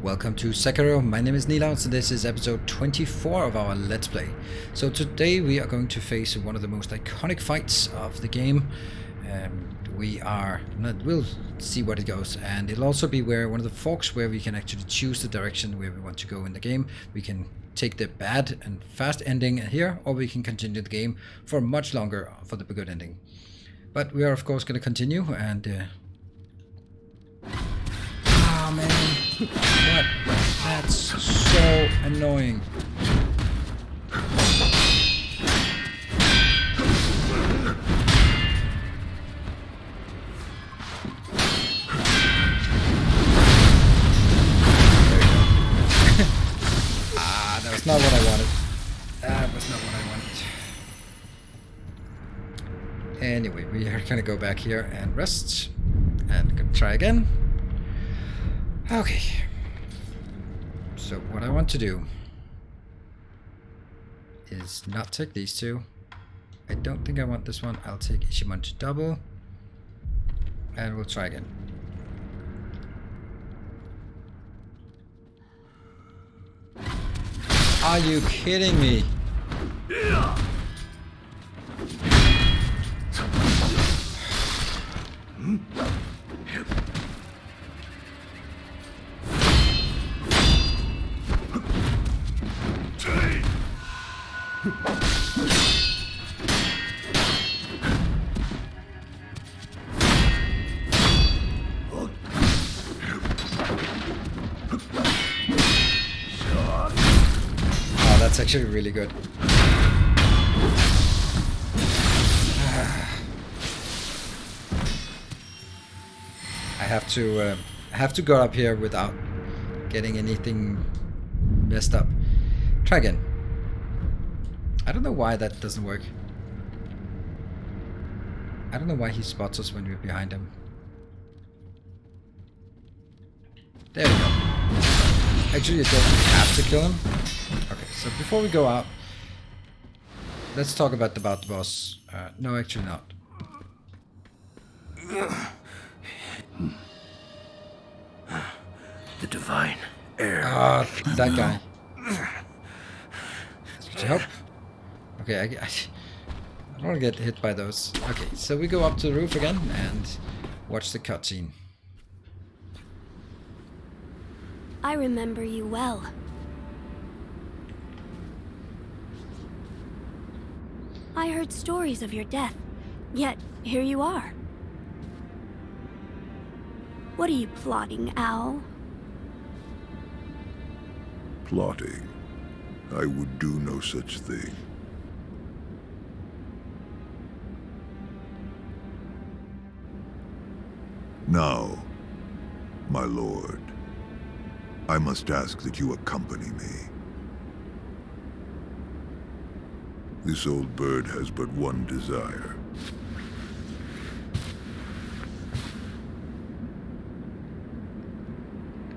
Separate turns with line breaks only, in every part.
Welcome to Sekiro. My name is Nilaus and this is episode 24 of our Let's Play. So today we are going to face one of the most iconic fights of the game. We'll see what it goes, and it'll also be where one of the forks where we can actually choose the direction where we want to go in the game. We can take the bad and fast ending here, or we can continue the game for much longer for the good ending. But we are of course going to continue and... Oh man, what? That's so annoying. That was not what I wanted. That was not what I wanted. Anyway, we are gonna go back here and rest and try again. Okay, so what I want to do is not take these two. I don't think I want this one. I'll take Ishimon to double, and we'll try again. Are you kidding me? That's actually really good. I have to go up here without getting anything messed up. Try again. I don't know why that doesn't work. I don't know why he spots us when we're behind him. There we go. Actually, you don't have to kill him. Okay, so before we go out, let's talk about the boss. No, actually not.
The divine air.
Ah, that guy. Could you help? Okay, I don't want to get hit by those. Okay, so we go up to the roof again and watch the cutscene.
I remember you well. I heard stories of your death, yet here you are. What are you plotting, Owl?
Plotting? I would do no such thing. Now, my lord, I must ask that you accompany me. This old bird has but one desire.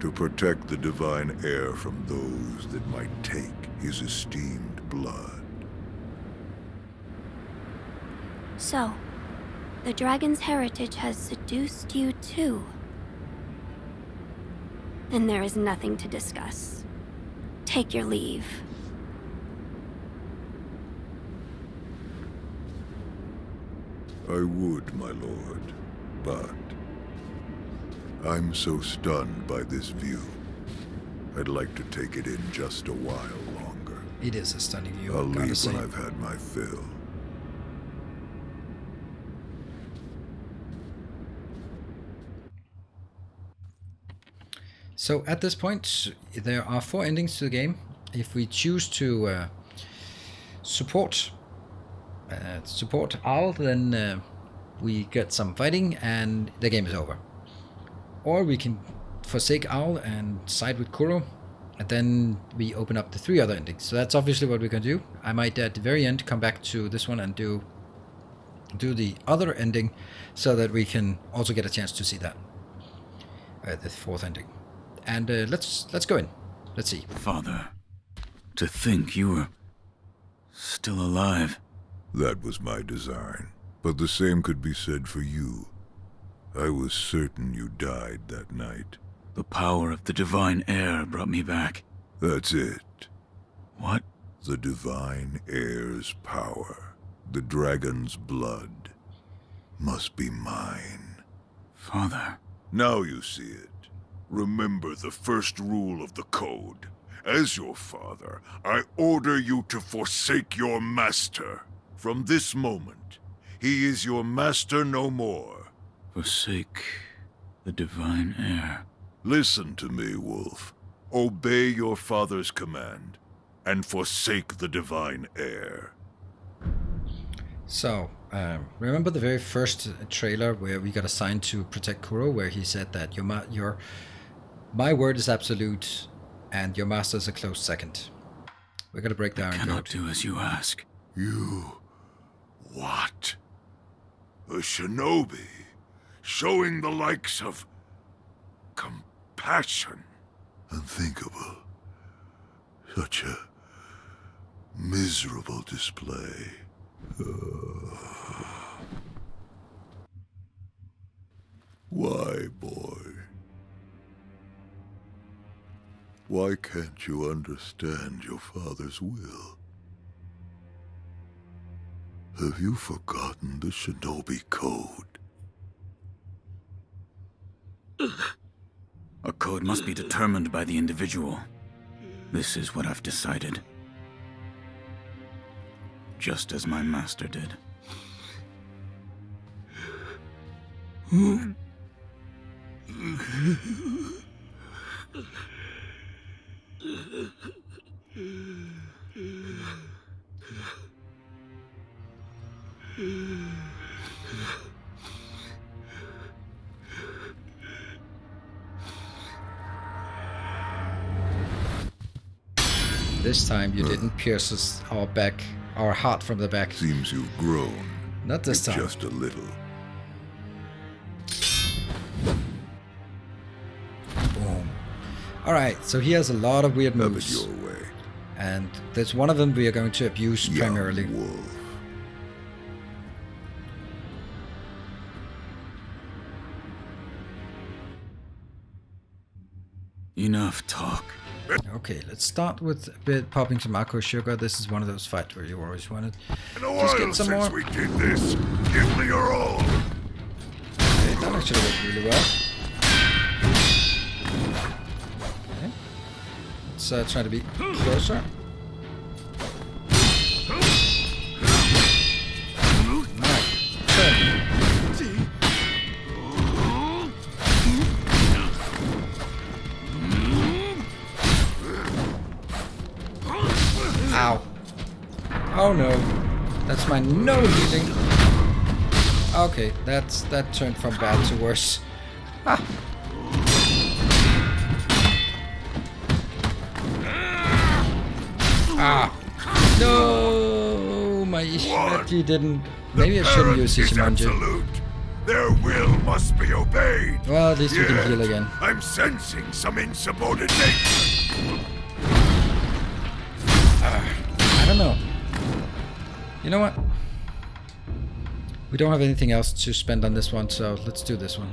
To protect the divine air from those that might take his esteemed blood.
So, the dragon's heritage has seduced you too. Then there is nothing to discuss. Take your leave.
I would, my lord, but I'm so stunned by this view. I'd like to take it in just a while longer.
It is a stunning view.
I'll leave when I've had my fill.
So at this point, there are 4 endings to the game. If we choose to support Owl, then we get some fighting and the game is over. Or we can forsake Owl and side with Kuro, and then we open up the 3 other endings. So that's obviously what we're going to do. I might at the very end come back to this one and do the other ending, so that we can also get a chance to see that, the 4th ending. And let's go in. Let's see.
Father, to think you were still alive.
That was my design, but the same could be said for you. I was certain you died that night.
The power of the divine air brought me back.
That's it.
What?
The divine air's power, the dragon's blood, must be mine.
Father.
Now you see it. Remember the first rule of the code. As your father, I order you to forsake your master. From this moment, he is your master no more.
Forsake the divine air.
Listen to me, Wolf. Obey your father's command, and forsake the divine air.
So, remember the very first trailer where we got assigned to protect Kuro, where he said that my word is absolute, and your master is a close second. We're gonna break down.
I cannot do as you ask.
You... what? A shinobi, showing the likes of... compassion. Unthinkable. Such a... miserable display. Why, boy? Why can't you understand your father's will? Have you forgotten the Shinobi Code?
A code must be determined by the individual. This is what I've decided. Just as my master did.
This time you didn't pierce our heart from the back.
Seems you've grown.
Not this time.
Just a little.
Boom. Alright, so he has a lot of weird
Have it
moves.
your way.
And there's one of them we are going to abuse
Young
primarily.
Wolf.
Enough talk.
Okay, let's start with a bit popping some Akko sugar. This is one of those fights where you always wanted.
In a
Just
while
get some
since
more.
we did this. Give me your all.
Okay, that actually worked really well. Okay. Let's try to be closer. Right. Turn. Ow. Oh no. That's my no healing. Okay, that turned from bad to worse. Ah. Ah. No, my Ishimaji didn't. Maybe I shouldn't use Ishimaji.
Absolute. Their will must be obeyed.
Well, at least we can
Yet,
heal again.
I'm sensing some insubordination.
I don't know. You know what? We don't have anything else to spend on this one, so let's do this one.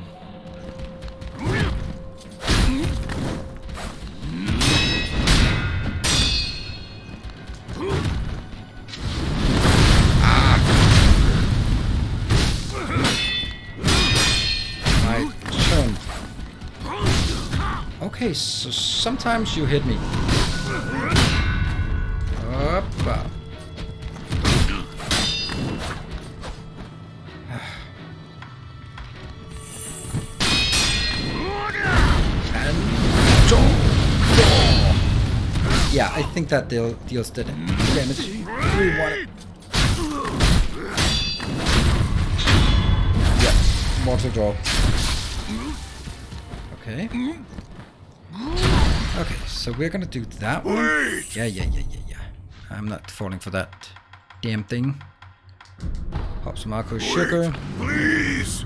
My turn. Okay, so sometimes you hit me. Hoppa. Yeah, I think that deals the damage we wanted. Yeah, mortal draw. Okay. Okay, so we're gonna do that one.
Wait!
Yeah. I'm not falling for that damn thing. Pop some Akko sugar.
Wait, please.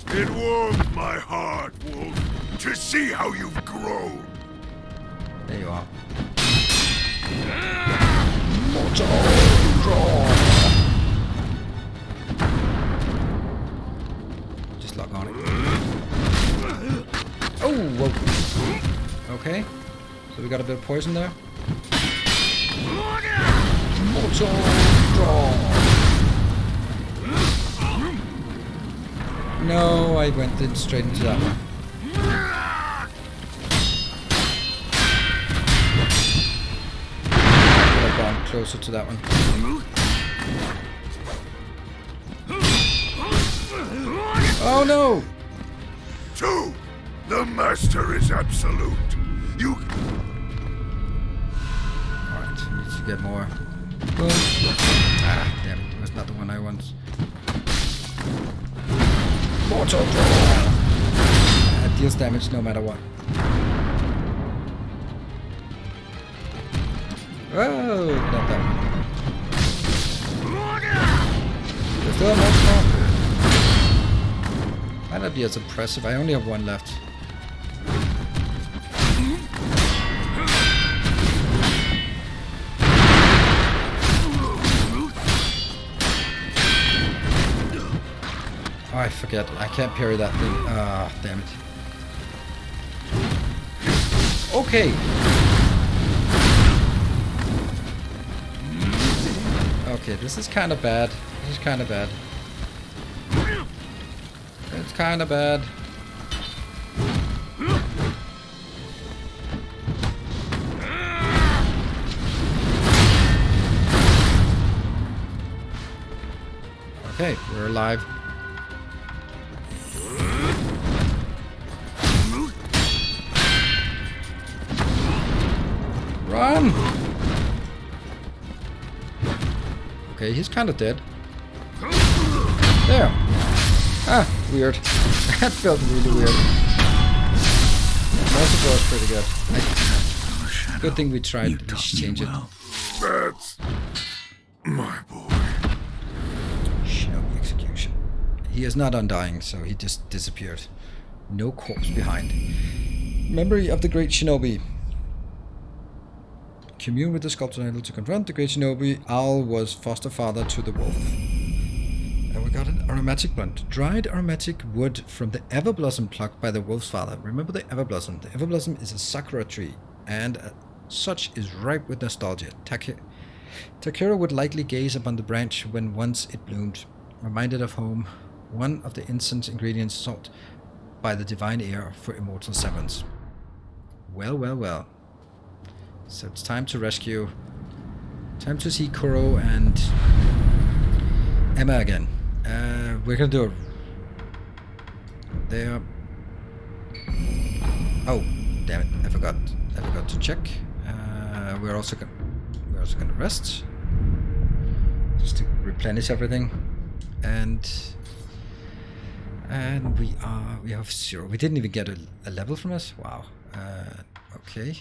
It warmed my heart, Wolf, to see how you've grown.
There you are. Mortal draw. Just lock on it. Oh whoa. Okay. So we got a bit of poison there. Mortal draw. No, I went in straight into that one. Could have gone closer to that one. Oh no!
2! The master is absolute. You...
Alright, need to get more. Boom. Ah, damn it. That's not the one I want. Mortal draw! It deals damage no matter what. Oh, not that one. There's still more. Might not be as impressive. I only have one left. Oh, I forget. I can't parry that thing. Ah, damn it. Okay. Okay, this is kind of bad. This is kind of bad. It's kind of bad. Okay, we're alive. Run! Okay, he's kind of dead. There. Ah, weird. That felt really weird. Most was pretty good. Good thing we tried to change it.
That's... my boy.
Shinobi execution. He is not undying, so he just disappeared. No corpse behind. Memory of the great Shinobi. Commune with the sculptor idol to confront the great Shinobi. Owl was foster father to the wolf. And we got an aromatic blend. Dried aromatic wood from the everblossom plucked by the wolf's father. Remember the everblossom? The everblossom is a sakura tree, and such is ripe with nostalgia. Takiro would likely gaze upon the branch when once it bloomed, reminded of home, one of the incense ingredients sought by the divine heir for immortal severance. Well, well, well. So it's time to rescue. Time to see Kuro and Emma again. We're gonna do a... There. Oh, damn it! I forgot to check. We're also gonna rest, just to replenish everything, and we have 0. We didn't even get a level from us. Wow. Okay.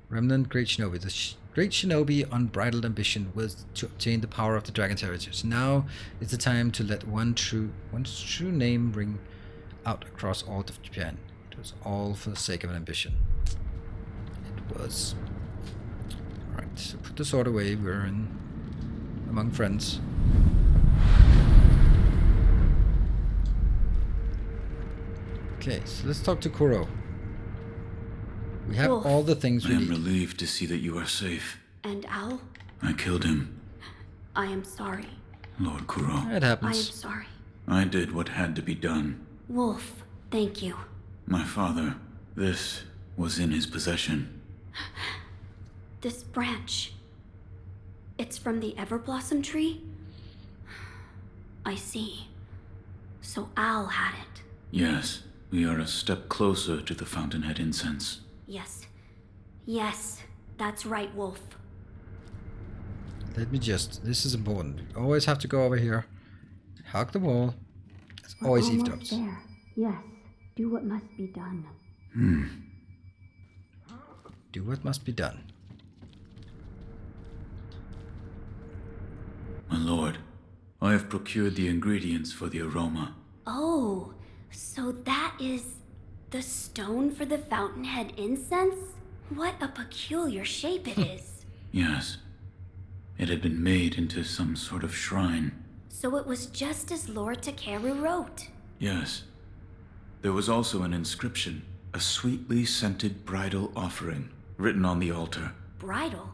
Remnant Great Shinobi. The Great Shinobi unbridled ambition was to obtain the power of the Dragon's heritage. Now is the time to let one's true name ring out across all of Japan. It was all for the sake of an ambition. It was. Alright, so put the sword away. We're in among friends. Okay, so let's talk to Kuro. We have
Wolf.
all the things
I
we
am
need.
relieved to see that you are safe.
And Al,
I killed him,
I am sorry.
Lord Kuro.
It
I am
happens.
sorry.
I did what had to be done.
Wolf, thank you.
My father, this was in his possession.
This branch. It's from the Everblossom tree? I see. So Al had it.
Yes, we are a step closer to the Fountainhead Incense.
Yes. Yes, that's right, Wolf.
Let me just... This is important. We always have to go over here. Hug the wall. It's always eavesdrops.
There. Yes. Do what must be done.
Do what must be done.
My lord, I have procured the ingredients for the aroma.
Oh, so that is the stone for the Fountainhead incense? What a peculiar shape it is.
Yes. It had been made into some sort of shrine.
So it was just as Lord Takeru wrote.
Yes. There was also an inscription, a sweetly scented bridal offering, written on the altar.
Bridal?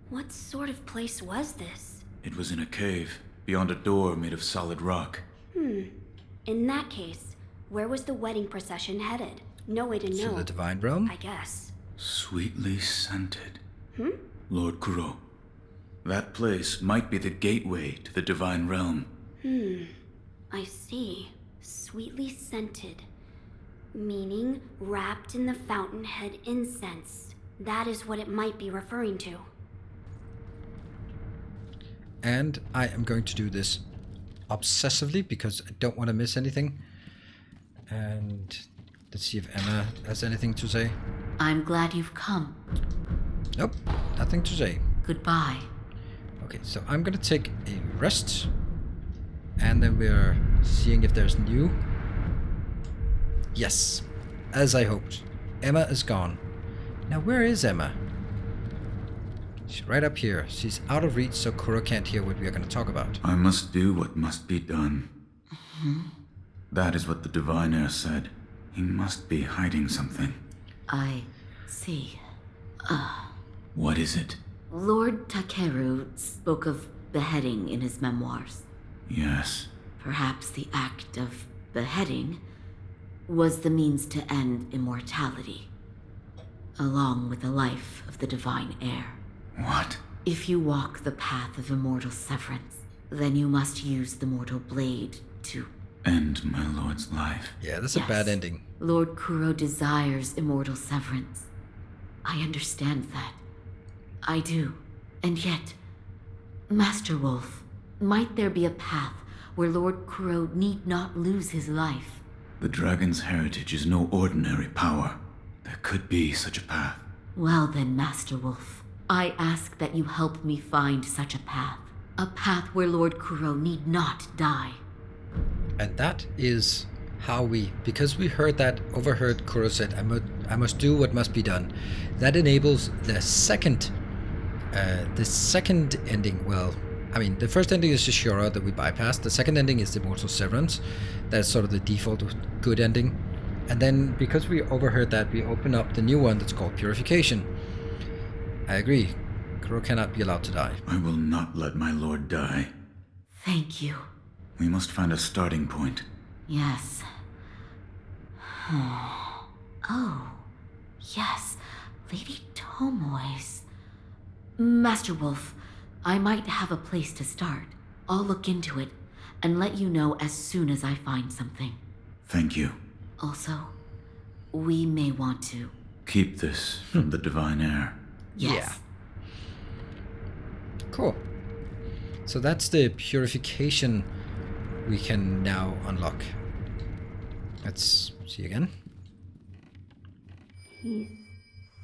What sort of place was this?
It was in a cave, beyond a door made of solid rock.
In that case, where was the wedding procession headed? No way to know.
To the Divine Realm?
I guess.
Sweetly scented. Lord Kuro. That place might be the gateway to the Divine Realm.
I see. Sweetly scented. Meaning wrapped in the fountainhead incense. That is what it might be referring to.
And I am going to do this obsessively because I don't want to miss anything. And let's see if Emma has anything to say.
I'm glad you've come.
Nope, nothing to say.
Goodbye.
Okay, so I'm gonna take a rest. And then we're seeing if there's new. Yes, as I hoped. Emma is gone. Now where is Emma? She's right up here. She's out of reach, so Kuro can't hear what we are going to talk about.
I must do what must be done. That is what the Divine Heir said. He must be hiding something.
I see.
What is it?
Lord Takeru spoke of beheading in his memoirs.
Yes.
Perhaps the act of beheading was the means to end immortality, along with the life of the Divine Heir.
What?
If you walk the path of immortal severance, then you must use the mortal blade to...
End my lord's life.
Yeah, that's a bad ending.
Lord Kuro desires immortal severance. I understand that. I do. And yet, Master Wolf, might there be a path where Lord Kuro need not lose his life?
The dragon's heritage is no ordinary power. There could be such a path.
Well then, Master Wolf, I ask that you help me find such a path. A path where Lord Kuro need not die.
And that is how because we overheard Kuro said, I must do what must be done. That enables the second ending. Well, I mean, the first ending is Shishira that we bypassed. The second ending is the Immortal Severance. That's sort of the default good ending. And then, because we overheard that, we open up the new one that's called Purification. I agree. Kuro cannot be allowed to die.
I will not let my lord die.
Thank you.
We must find a starting point.
Yes. Oh, yes. Lady Tomoe's. Master Wolf, I might have a place to start. I'll look into it and let you know as soon as I find something.
Thank you.
Also, we may want to...
Keep this from the Divine Heir.
Yes.
Yeah. Cool. So that's the Purification we can now unlock. Let's see again.
He's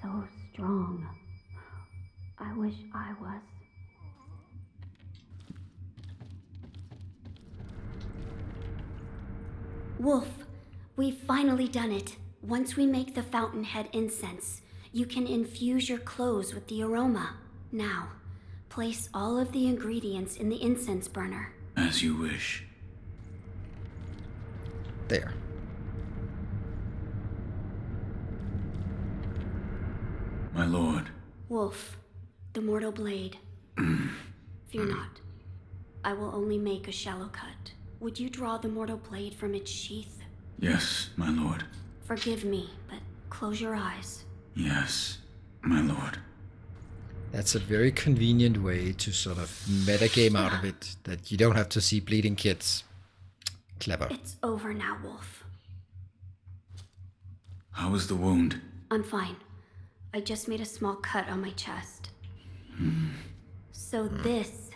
so strong. I wish I was. Wolf, we've finally done it. Once we make the fountainhead incense, you can infuse your clothes with the aroma. Now, place all of the ingredients in the incense burner.
As you wish.
There.
My lord.
Wolf, the mortal blade. Fear not. I will only make a shallow cut. Would you draw the mortal blade from its sheath?
Yes, my lord.
Forgive me, but close your eyes.
Yes, my lord.
That's a very convenient way to sort of metagame out of it, that you don't have to see bleeding kids. Clever.
It's over now, Wolf.
How is the wound?
I'm fine. I just made a small cut on my chest. So this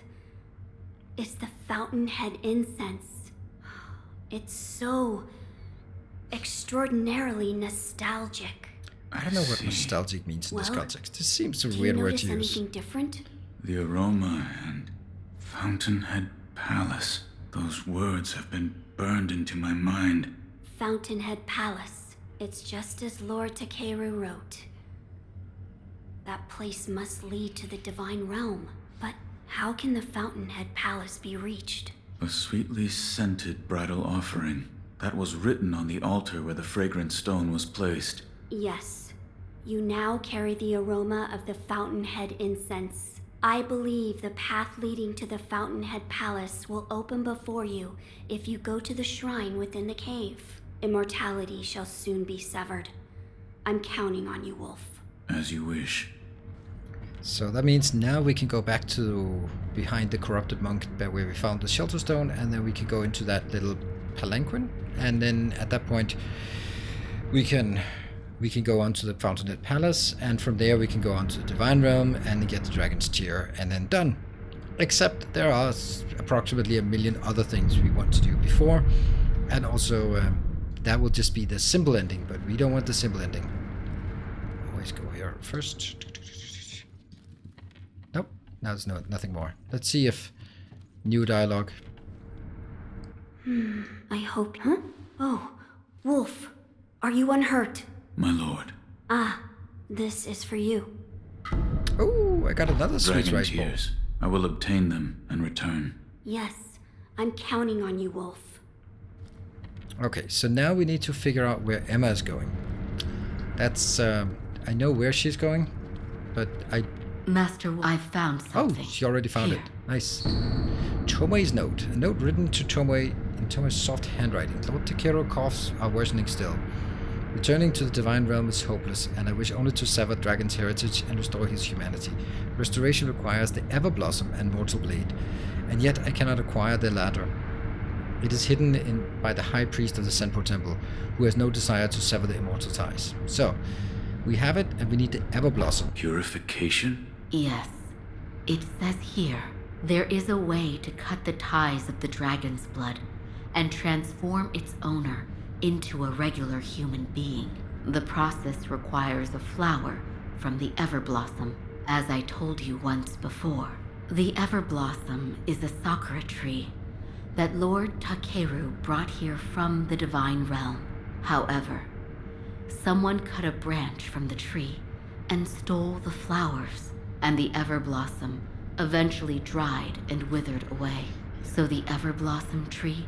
is the fountainhead incense. It's so extraordinarily nostalgic.
I don't know what nostalgic means in this
Well,
context. This seems a
Do you
weird word
notice
to use.
anything different?
The aroma and Fountainhead Palace. Those words have been burned into my mind.
Fountainhead Palace. It's just as Lord Takeru wrote. That place must lead to the Divine Realm. But how can the Fountainhead Palace be reached?
A sweetly scented bridal offering. That was written on the altar where the fragrant stone was placed.
Yes. You now carry the aroma of the Fountainhead incense. I believe the path leading to the Fountainhead Palace will open before you if you go to the shrine within the cave. Immortality shall soon be severed. I'm counting on you, Wolf.
As you wish.
So that means now we can go back to behind the corrupted monk where we found the shelter stone, and then we can go into that little palanquin, and then at that point we can go on to the Fountainhead Palace, and from there we can go on to the Divine Realm and get the Dragon's Tear, and then done. Except there are approximately 1 million other things we want to do before, and also that will just be the simple ending, but we don't want the simple ending. Always go here first. Nope, now there's nothing more. Let's see if new dialogue.
I hope... Huh? Oh, Wolf, are you unhurt?
My lord.
Ah, this is for you.
Oh, I got another sweet
Dragon
rice bowl.
tears. I will obtain them and return.
Yes, I'm counting on you, Wolf.
Okay, so now we need to figure out where Emma is going. That's, I know where she's going, but
Master, I found something.
Oh, she already found
Here.
it. Nice. Tomoe's note. A note written to Tomoe in Tomoe's soft handwriting. Lord Sekiro coughs are worsening still. Returning to the Divine Realm is hopeless, and I wish only to sever Dragon's heritage and restore his humanity. Restoration requires the Everblossom and Mortal Blade, and yet I cannot acquire the latter. It is hidden by the High Priest of the Senpo Temple, who has no desire to sever the immortal ties. So, we have it, and we need the Everblossom.
Purification?
Yes. It says here, there is a way to cut the ties of the dragon's blood and transform its owner into a regular human being. The process requires a flower from the Everblossom, as I told you once before. The Everblossom is a sakura tree that Lord Takeru brought here from the Divine Realm. However, someone cut a branch from the tree and stole the flowers, and the Everblossom eventually dried and withered away. So the Everblossom tree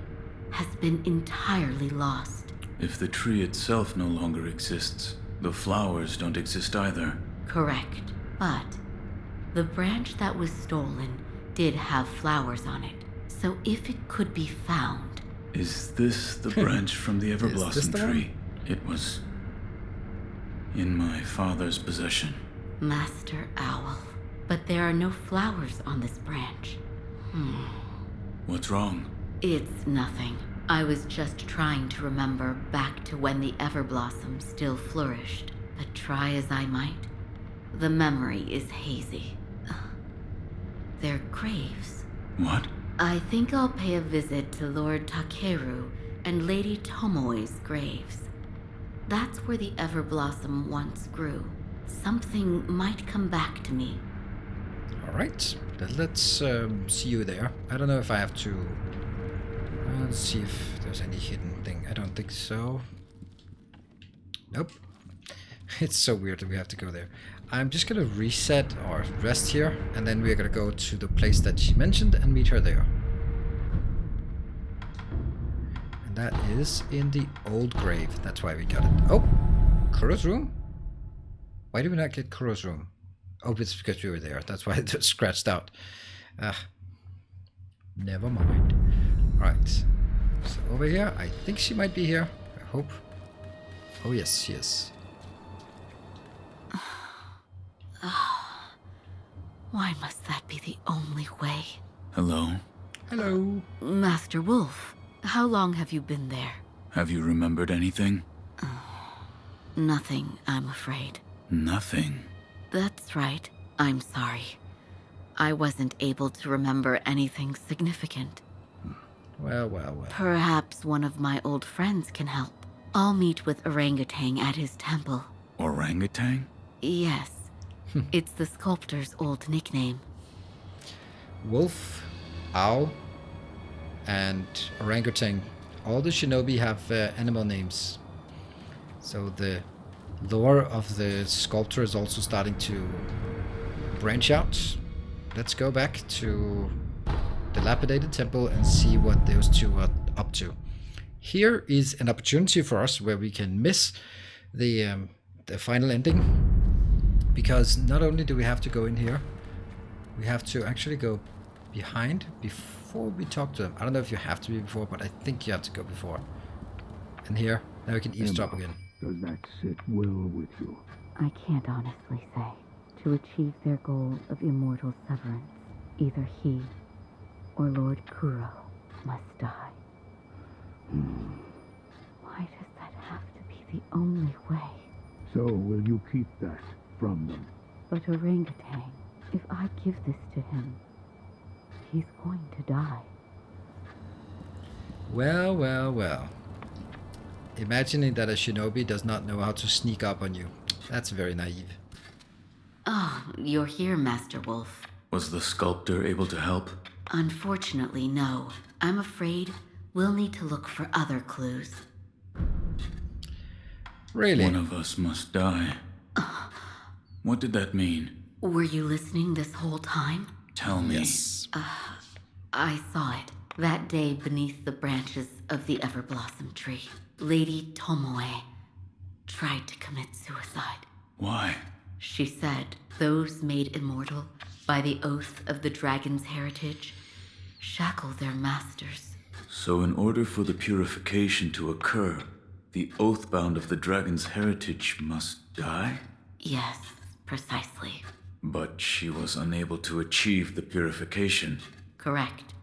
has been entirely lost.
If the tree itself no longer exists, the flowers don't exist either.
Correct. But the branch that was stolen did have flowers on it. So if it could be found...
Is this the branch from the
Is this
Everblossom
the one?
tree? It was in my father's possession.
Master Owl. But there are no flowers on this branch.
What's wrong?
It's nothing. I was just trying to remember back to when the Everblossom still flourished. But try as I might, the memory is hazy. They're graves.
What?
I think I'll pay a visit to Lord Takeru and Lady Tomoe's graves. That's where the Everblossom once grew. Something might come back to me.
Alright, let's see you there. I don't know if I have to... let's see if there's any hidden thing. I don't think so. Nope. It's so weird that we have to go there. I'm just gonna reset or rest here, and then we're gonna go to the place that she mentioned and meet her there. And that is in the old grave. That's why we got it. Oh! Kuro's room? Why did we not get Kuro's room? Oh, it's because we were there. That's why it was scratched out. Never mind. Alright. So over here, I think she might be here. I hope. Oh yes, she is.
Why must that be the only way?
Hello?
Hello.
Master Wolf, how long have you been there?
Have you remembered anything?
Nothing, I'm afraid.
Nothing.
That's right. I'm sorry. I wasn't able to remember anything significant.
Well, well, well.
Perhaps one of my old friends can help. I'll meet with Orangutan at his temple.
Orangutan?
Yes. It's the sculptor's old nickname.
Wolf, owl, and orangutan. All the shinobi have animal names. So the lore of the sculptor is also starting to branch out. Let's go back to the dilapidated temple and see what those two are up to. here is an opportunity for us where we can miss the final ending, because not only do we have to go in here, we have to actually go behind before we talk to them. I don't know if you have to be before, but I think you have to go before. And here, now we can eavesdrop again.
Does that sit well with you?
I can't honestly say. To achieve their goal of immortal severance, either he or Lord Kuro must die. Why does that have to be the only way?
So will you keep that from them?
But orangutan, if I give this to him, he's going to die.
Well, well, well. Imagining that a shinobi does not know how to sneak up on you. That's very naive.
Oh, you're here, Master Wolf.
Was the sculptor able to help?
Unfortunately, no. I'm afraid we'll need to look for other clues.
Really?
One of us must die. What did that mean?
Were you listening this whole time?
Tell me.
Yes.
I saw it. That day beneath the branches of the Everblossom tree. Lady Tomoe tried to commit suicide.
Why?
She said those made immortal by the oath of the dragon's heritage shackle their masters.
So in order for the purification to occur, the oathbound of the dragon's heritage must die?
Yes, precisely.
But she was unable to achieve the purification.
Correct.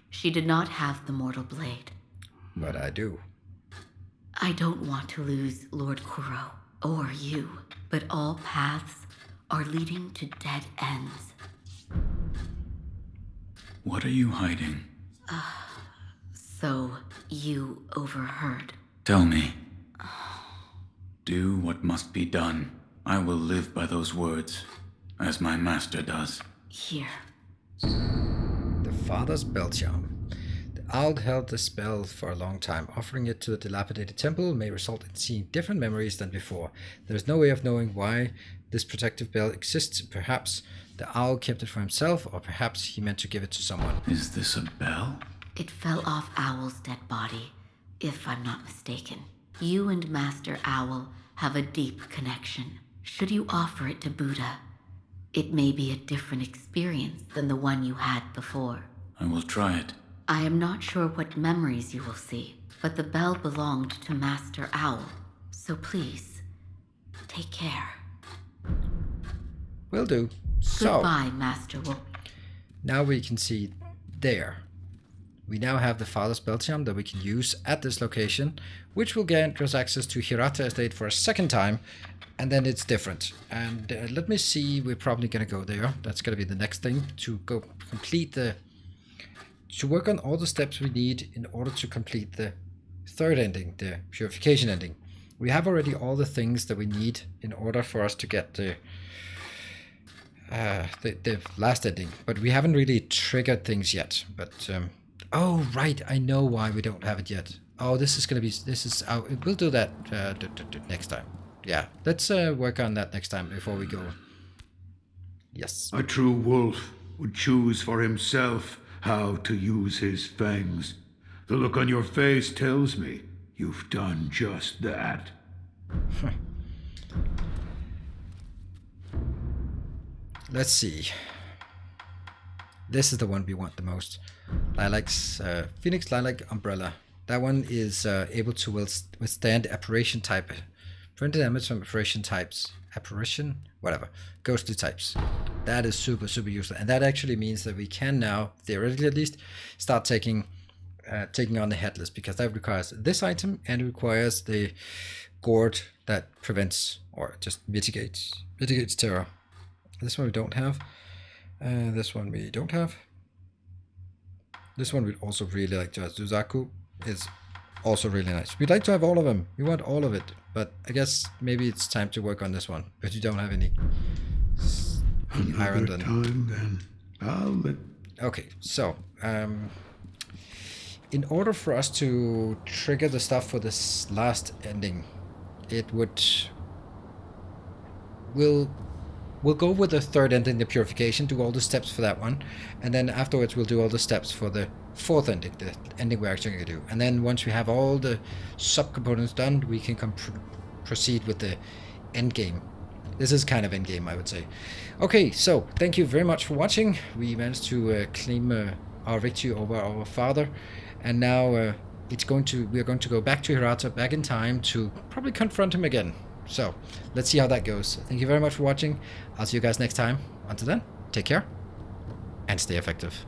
She did not have the mortal blade.
But I do.
I don't want to lose Lord Kuro, or you, but all paths are leading to dead ends.
What are you hiding?
So, you overheard.
Tell me. Do what must be done. I will live by those words, as my master does.
Here.
The Father's Bell Charm. The owl held the spell for a long time. Offering it to the dilapidated temple may result in seeing different memories than before. There is no way of knowing why this protective bell exists. Perhaps the owl kept it for himself, or perhaps he meant to give it to someone.
Is this a bell?
It fell off Owl's dead body, if I'm not mistaken. You and Master Owl have a deep connection. Should you offer it to Buddha, it may be a different experience than the one you had before.
I will try it.
I am not sure what memories you will see, but the bell belonged to Master Owl. So please, take care.
Will do. So,
Goodbye, Master Wolf.
now we can see there. We now have the Father's Bell Charm that we can use at this location, which will grant us access to Hirata Estate for a second time, and then it's different. And let me see, we're probably going to go there. That's going to be the next thing, to go complete to work on all the steps we need in order to complete the third ending, the Purification ending. We have already all the things that we need in order for us to get the last ending, but we haven't really triggered things yet. But oh right, I know why we don't have it yet. Oh, we'll do that next time. Yeah, let's work on that next time before we go. Yes.
A true wolf would choose for himself how to use his fangs. The look on your face tells me you've done just that.
Let's see. This is the one we want the most. Lilac's Phoenix Lilac Umbrella. That one is able to withstand apparition type. Printed damage from apparition types. Ghostly types. That is super, super useful. And that actually means that we can now, theoretically at least, start taking on the Headless, because that requires this item and it requires the Gourd that prevents or just mitigates terror. This one we don't have. This one we don't have. This one we'd also really like to have. Suzaku is also really nice. We'd like to have all of them. We want all of it. But I guess maybe it's time to work on this one. But you don't have any iron.
Another time then. I'll let...
Okay, so in order for us to trigger the stuff for this last ending, we'll go with the third ending, the Purification, do all the steps for that one, and then afterwards we'll do all the steps for the fourth ending, the ending we're actually going to do. And then once we have all the subcomponents done, we can proceed with the end game. This is kind of end game, I would say. Okay, so thank you very much for watching. We managed to claim our victory over our father, and now we are going to go back to Hirata, back in time, to probably confront him again. So let's see how that goes. Thank you very much for watching. I'll see you guys next time. Until then, take care and stay effective.